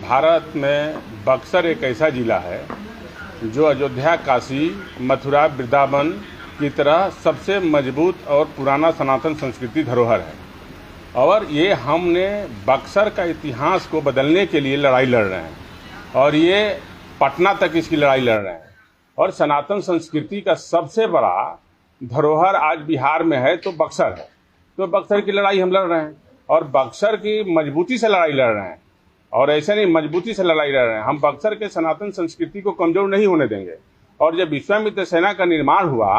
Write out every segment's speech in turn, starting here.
भारत में बक्सर एक ऐसा ज़िला है जो अयोध्या, काशी, मथुरा, वृंदावन की तरह सबसे मजबूत और पुराना सनातन संस्कृति धरोहर है। और ये हमने बक्सर का इतिहास को बदलने के लिए लड़ाई लड़ रहे हैं और ये पटना तक इसकी लड़ाई लड़ रहे हैं। और सनातन संस्कृति का सबसे बड़ा धरोहर आज बिहार में है तो बक्सर है। तो बक्सर की लड़ाई हम लड़ रहे हैं और बक्सर की मजबूती से लड़ाई लड़ रहे हैं। और ऐसे नहीं, मजबूती से लड़ाई लड़ रहे हैं। हम बक्सर के सनातन संस्कृति को कमजोर नहीं होने देंगे। और जब विश्वामित्र सेना का निर्माण हुआ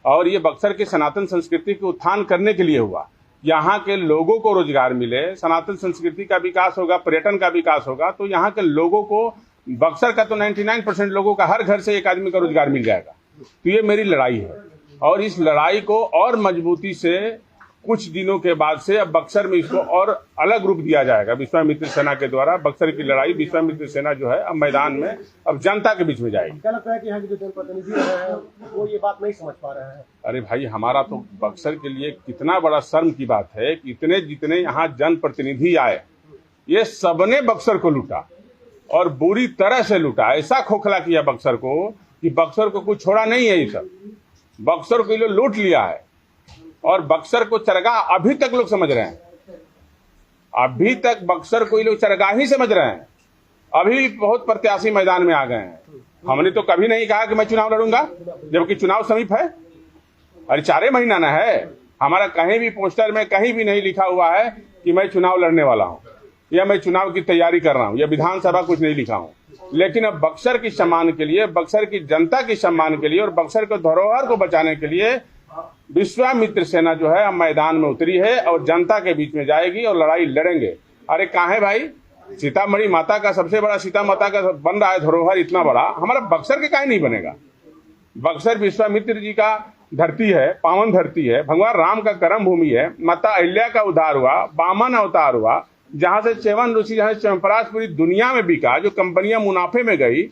और ये बक्सर की सनातन संस्कृति को उत्थान करने के लिए हुआ, यहाँ के लोगों को रोजगार मिले, सनातन संस्कृति का विकास होगा, पर्यटन का विकास होगा, तो यहाँ के लोगों को, बक्सर का तो 99% लोगों का, हर घर से एक आदमी का रोजगार मिल जाएगा। तो ये मेरी लड़ाई है और इस लड़ाई को और मजबूती से कुछ दिनों के बाद से अब बक्सर में इसको और अलग रूप दिया जाएगा विश्वामित्र सेना के द्वारा। बक्सर की लड़ाई विश्वामित्र सेना जो है अब मैदान में अब जनता के बीच में जाएगी। क्या लगता है कि यहाँ के जो जनप्रतिनिधि हैं वो ये बात नहीं समझ पा रहे हैं? अरे भाई, हमारा तो बक्सर के लिए कितना बड़ा शर्म की बात है कि इतने जितने यहाँ जनप्रतिनिधि आए, ये सबने बक्सर को लूटा और बुरी तरह से लूटा। ऐसा खोखला किया बक्सर को कि बक्सर को कुछ छोड़ा नहीं है। ये सब बक्सर को ये लूट लिया है और बक्सर को चरगाह अभी तक लोग समझ रहे हैं। अभी तक बक्सर को ये लोग चरगाह ही समझ रहे हैं। अभी बहुत प्रत्याशी मैदान में आ गए हैं। हमने तो कभी नहीं कहा कि मैं चुनाव लड़ूंगा, जबकि चुनाव समीप है। अरे 4 महीना ना है। हमारा कहीं भी पोस्टर में कहीं भी नहीं लिखा हुआ है कि मैं चुनाव लड़ने वाला हूं या मैं चुनाव की तैयारी कर रहा हूं या विधानसभा कुछ नहीं लिखा हूं। लेकिन अब बक्सर की सम्मान के लिए, बक्सर की जनता की सम्मान के लिए और बक्सर के धरोहर को बचाने के लिए विश्वामित्र सेना जो है अब मैदान में उतरी है और जनता के बीच में जाएगी और लड़ाई लड़ेंगे। अरे कहाँ है भाई, सीतामढ़ी माता का सबसे बड़ा, सीता माता का बन रहा है धरोहर इतना बड़ा, हमारा बक्सर के काहे नहीं बनेगा? बक्सर विश्वामित्र जी का धरती है, पावन धरती है, भगवान राम का कर्म भूमि है, माता अहिल्या का उद्धार हुआ, वामन अवतार हुआ, जहां से च्यवन ऋषि, जहां से च्यवनप्राश पूरी दुनिया में बिका, जो कंपनियां मुनाफे में गई,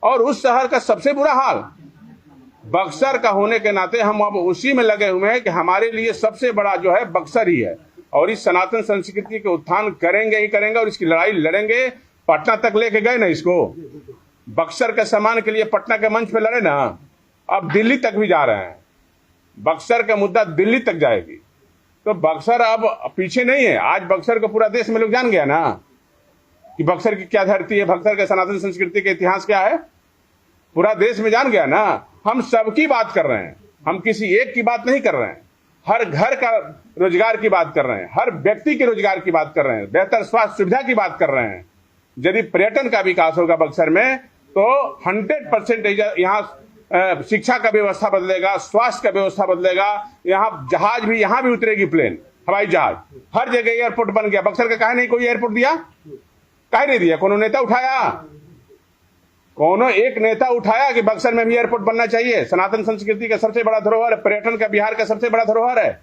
और उस शहर का सबसे बुरा हाल। बक्सर का होने के नाते हम अब उसी में लगे हुए हैं कि हमारे लिए सबसे बड़ा जो है बक्सर ही है और इस सनातन संस्कृति के उत्थान करेंगे ही करेंगे और इसकी लड़ाई लड़ेंगे। पटना तक लेके गए ना इसको, बक्सर के सम्मान के लिए पटना के मंच पे लड़े ना, अब दिल्ली तक भी जा रहे हैं। बक्सर का मुद्दा दिल्ली तक जाएगी। तो बक्सर अब पीछे नहीं है। आज बक्सर को पूरा देश में लोग जान गया ना कि बक्सर की क्या धरती है, बक्सर के सनातन संस्कृति का इतिहास क्या है, पूरा देश में जान गया ना। हम सबकी बात कर रहे हैं, हम किसी एक की बात नहीं कर रहे हैं। हर घर का रोजगार की बात कर रहे हैं, हर व्यक्ति के रोजगार की बात कर रहे हैं, बेहतर स्वास्थ्य सुविधा की बात कर रहे हैं। यदि पर्यटन का विकास होगा बक्सर में तो 100% यहाँ शिक्षा का व्यवस्था बदलेगा, स्वास्थ्य का व्यवस्था बदलेगा। यहाँ जहाज भी, यहाँ भी उतरेगी प्लेन, हवाई जहाज, हर जगह एयरपोर्ट बन गया। बक्सर का काहे नहीं कोई एयरपोर्ट दिया? काहे नहीं दिया? कोनो नेता उठाया? कोनो एक नेता उठाया कि बक्सर में भी एयरपोर्ट बनना चाहिए? सनातन संस्कृति का सबसे बड़ा धरोहर है, पर्यटन का बिहार का सबसे बड़ा धरोहर है।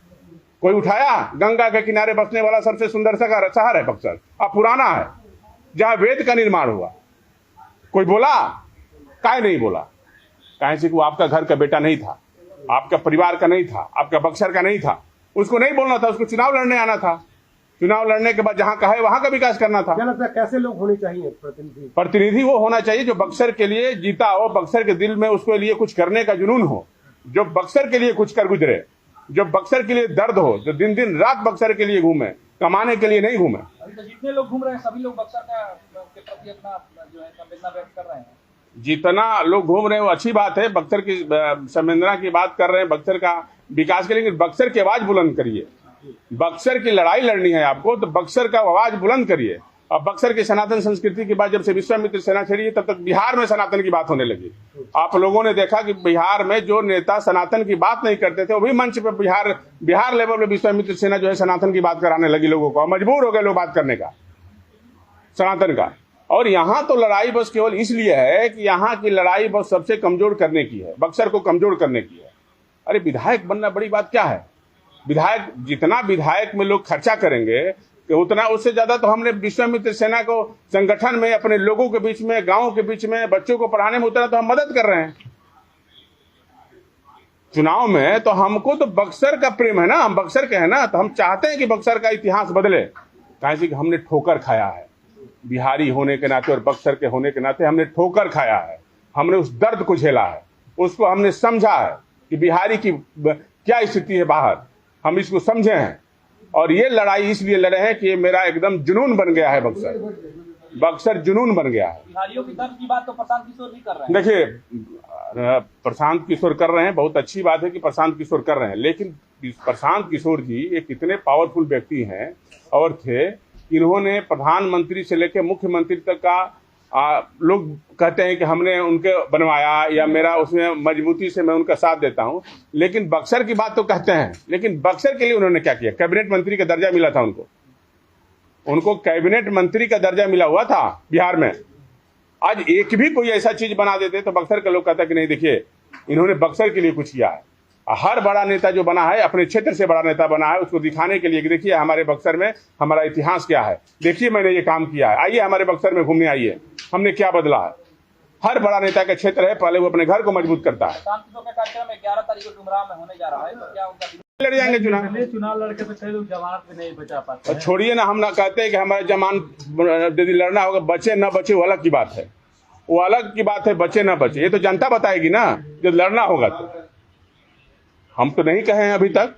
कोई उठाया? गंगा के किनारे बसने वाला सबसे सुंदर शहर है बक्सर, अब पुराना है, जहां वेद का निर्माण हुआ। कोई बोला? काहे नहीं बोला? काहे से कि वो आपका घर का बेटा नहीं था, आपका परिवार का नहीं था, आपका बक्सर का नहीं था, उसको नहीं बोलना था, उसको चुनाव लड़ने आना था। चुनाव लड़ने के बाद जहां कहे वहां का विकास करना था। क्या लगता है कैसे लोग होने चाहिए प्रतिनिधि? प्रतिनिधि वो होना चाहिए जो बक्सर के लिए जीता हो, बक्सर के दिल में उसके लिए कुछ करने का जुनून हो, जो बक्सर के लिए कुछ कर गुजरे, जो बक्सर के लिए दर्द हो, जो दिन दिन रात बक्सर के लिए घूमे, कमाने के लिए नहीं घूमे। अभी तो जितने लोग घूम रहे हैं सभी लोग बक्सर के प्रति अपना जो है संवेदना व्यक्त कर रहे हैं। जितना लोग घूम रहे हैं वो अच्छी बात है, बक्सर की संवेदना की बात कर रहे हैं, बक्सर का विकास के लिए। बक्सर की आवाज बुलंद करिए। बक्सर की लड़ाई लड़नी है आपको तो बक्सर का आवाज बुलंद करिए। अब बक्सर की सनातन संस्कृति की बात जब से विश्वामित्र सेना छड़ी तब तक बिहार में सनातन की बात होने लगी। आप लोगों ने देखा कि बिहार में जो नेता सनातन की बात नहीं करते थे वो भी मंच पे बिहार लेवल में विश्वामित्र सेना जो है सनातन की बात कराने लगी लोगों को। मजबूर हो गए लोग बात करने का सनातन का। और यहाँ तो लड़ाई बस केवल इसलिए है कि यहाँ की लड़ाई बस सबसे कमजोर करने की है, बक्सर को कमजोर करने की है। अरे विधायक बनना बड़ी बात क्या है? विधायक, जितना विधायक में लोग खर्चा करेंगे कि उतना, उससे ज्यादा तो हमने विश्वामित्र सेना को संगठन में, अपने लोगों के बीच में, गांव के बीच में, बच्चों को पढ़ाने में उतना तो हम मदद कर रहे हैं। चुनाव में तो हमको तो बक्सर का प्रेम है ना, हम बक्सर के हैं ना, तो हम चाहते हैं कि बक्सर का इतिहास बदले। कहे कि हमने ठोकर खाया है, बिहारी होने के नाते और बक्सर के होने के नाते हमने ठोकर खाया है, हमने उस दर्द को झेला है, उसको हमने समझा है कि बिहारी की क्या स्थिति है बाहर, हम इसको समझे हैं। और ये लड़ाई इसलिए लड़े हैं कि ये मेरा एकदम जुनून बन गया है, बक्सर जुनून बन गया है। बिहारियों की दर्द की बात तो प्रशांत किशोर भी कर रहे हैं। देखिए, प्रशांत किशोर कर रहे हैं, बहुत अच्छी बात है कि प्रशांत किशोर कर रहे हैं, लेकिन प्रशांत किशोर जी एक इतने पावरफुल व्यक्ति हैं और थे, इन्होंने प्रधानमंत्री से लेकर मुख्यमंत्री तक का लोग कहते हैं कि हमने उनके बनवाया या मेरा उसमें मजबूती से मैं उनका साथ देता हूं, लेकिन बक्सर की बात तो कहते हैं, लेकिन बक्सर के लिए उन्होंने क्या किया? कैबिनेट मंत्री का दर्जा मिला था उनको कैबिनेट मंत्री का दर्जा मिला हुआ था बिहार में। आज एक भी कोई ऐसा चीज बना देते तो बक्सर के लोग कहता कि नहीं, देखिए इन्होंने बक्सर के लिए कुछ किया है। हर बड़ा नेता जो बना है अपने क्षेत्र से बड़ा नेता बना है, उसको दिखाने के लिए कि देखिए हमारे बक्सर में हमारा इतिहास क्या है, देखिए मैंने ये काम किया है, आइए हमारे बक्सर में घूमने आइए, हमने क्या बदला है। हर बड़ा नेता का क्षेत्र है, पहले वो अपने घर को मजबूत करता है। कार्यक्रम 11 तारीख को डुमराव में होने जा रहा है, तो क्या उनका लड़ जाएंगे चुनाव लड़के तो कई लोग जमानत भी नहीं बचा पाते हैं। छोड़िए ना, हम ना कहते हैं कि हमारा जमानत यदि लड़ना होगा, बचे न बचे वो अलग की बात है, वो अलग की बात है, बचे न बचे ये तो जनता बताएगी ना, जब लड़ना होगा तो। हम तो नहीं कहे हैं अभी तक,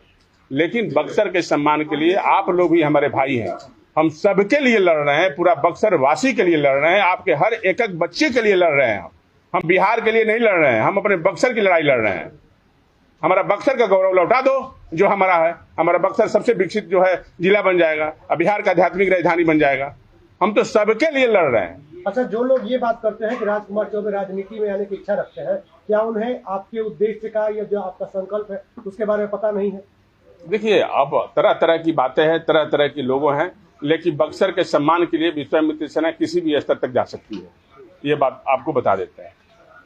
लेकिन बक्सर के सम्मान के लिए आप लोग भी हमारे भाई हैं, हम सबके लिए लड़ रहे हैं, पूरा बक्सर वासी के लिए लड़ रहे हैं, आपके हर एक एक बच्चे के लिए लड़ रहे हैं। हम बिहार के लिए नहीं लड़ रहे हैं, हम अपने बक्सर की लड़ाई लड़ रहे हैं। हमारा बक्सर का गौरव लौटा दो जो हमारा है, हमारा बक्सर सबसे विकसित जो है जिला बन जाएगा, बिहार का आध्यात्मिक राजधानी बन जाएगा। हम तो सबके लिए लड़ रहे हैं। अच्छा, जो लोग ये बात करते हैं कि राजकुमार चौबे राजनीति में आने की इच्छा रखते हैं, क्या उन्हें आपके उद्देश्य का या जो आपका संकल्प है उसके बारे में पता नहीं है? देखिए, अब तरह तरह की बातें हैं, तरह तरह के लोगों हैं, लेकिन बक्सर के सम्मान के लिए विश्वामित्र सेना किसी भी स्तर तक जा सकती है, ये बात आपको बता देते हैं।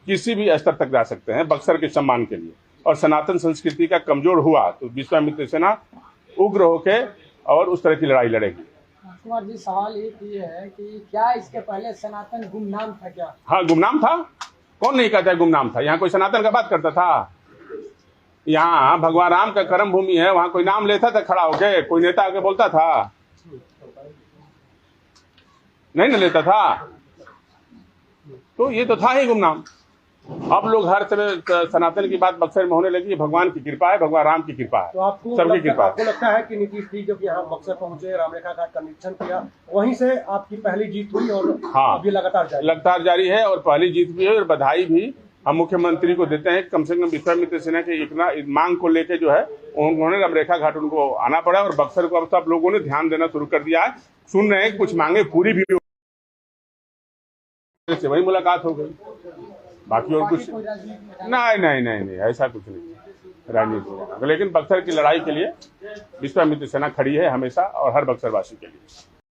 किसी भी स्तर तक जा सकते हैं बक्सर के सम्मान के लिए, और सनातन संस्कृति का कमजोर हुआ तो विश्वामित्र सेना उग्र होके और उस तरह की लड़ाई लड़ेगी। कुमार जी, सवाल ये है कि क्या इसके पहले सनातन गुमनाम था क्या? हाँ, गुमनाम था, कौन नहीं कहता है गुमनाम था। यहाँ कोई सनातन का बात करता था? यहाँ भगवान राम का कर्म भूमि है, वहां कोई नाम लेता था खड़ा होके? कोई नेता आके बोलता था? नहीं ना लेता था। तो ये तो था ही गुमनाम। अब लोग हर तरह सनातन की बात बक्सर में होने लगी। भगवान की कृपा है, भगवान राम की कृपा है, तो आपको सबकी कृपा है। आपको लगता है कि नीतीश जी जब यहाँ बक्सर पहुंचे, रामरेखा घाट का निरीक्षण किया, वहीं से आपकी पहली जीत हुई और हाँ, अभी लगातार जारी है और पहली जीत भी है। और बधाई भी हम मुख्यमंत्री को देते हैं, कम से कम विश्वामित्र सेना के इतना मांग को लेके जो है उन्होंने रामरेखा घाट उनको आना पड़ा, और बक्सर को अब सब लोगों ने ध्यान देना शुरू कर दिया है। सुन रहे हैं कुछ मांगे पूरी भी से वही मुलाकात हो गई, बाकी और कुछ नहीं, ऐसा कुछ नहीं राजनीति। लेकिन बक्सर की लड़ाई के लिए विश्वामित्र सेना खड़ी है हमेशा, और हर बक्सरवासी के लिए।